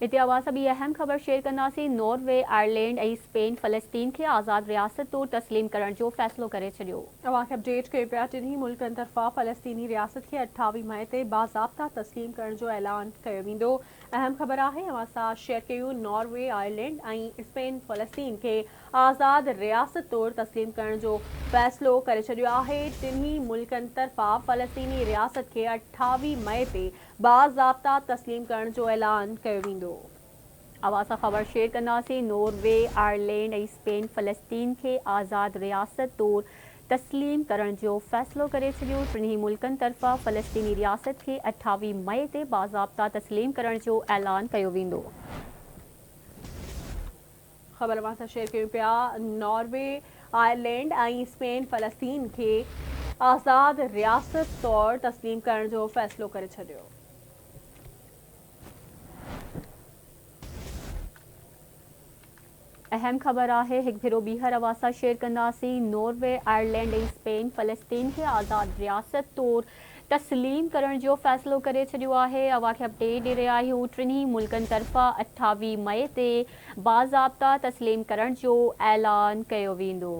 इते अवां सभी अहम खबर शेयर कंदासीं। नॉर्वे, आयरलैंड ऐं स्पेन फ़लस्तीन खे आज़ाद रियासत तौर तस्लीम करण जो फ़ैसिलो करे छॾियो। अवां खे अपडेट कयो पिया। टिन्ही मुल्कनि तरफ़ां फ़लस्तीनी रियासत खे 28 मई ते बाज़ाब्ता तस्लीम करण जो ऐलान कयो वेंदो। अहम ख़बर आहे अवां सां शेयर कयूं। नॉर्वे, आयरलैंड ऐं स्पेन फ़लस्तीन खे आज़ाद रियासत तौर तस्लीम करण जो फ़ैसिलो करे छॾियो आहे। टिन्ही मुल्कनि तरफ़ां फ़लस्तीनी रियासत खे 28 मई ते बाज़ाब्ता तस्लीम करण जो ऐलान कयो वेंदो। अवां सां ख़बर शेयर कंदासीं। नॉर्वे, आयरलैंड ऐं स्पेन फ़लस्तीन खे आज़ाद रियासत तौर तस्लीम करण जो फ़ैसिलो करे छॾियो। टिन्ही मुल्कनि तरफ़ां फ़लस्तीनी रियासत खे 28 मई ते बाज़ाब्ता तस्लीम करण जो ऐलान कयो वेंदो। ख़बर अवां सां शेयर कयूं पिया। नॉर्वे, आयरलैंड ऐं स्पेन फ़लस्तीन खे आज़ाद रियासत तौर तस्लीम करण जो फ़ैसिलो करे छॾियो। अहम खबर आहे हिकु भेरो ॿीहर अवां सां शेयर कंदासीं। नॉर्वे, आयरलैंड ऐं स्पेन फ़लस्तीन खे आज़ाद रियासत तौर तस्लीम करण जो फ़ैसिलो करे छॾियो आहे। अवां खे अपडेट ॾेई रहिया आहियूं। टिन्ही मुल्कनि तरफ़ां 28 मई ते बाज़ाब्ता तस्लीम करण जो ऐलान कयो वेंदो।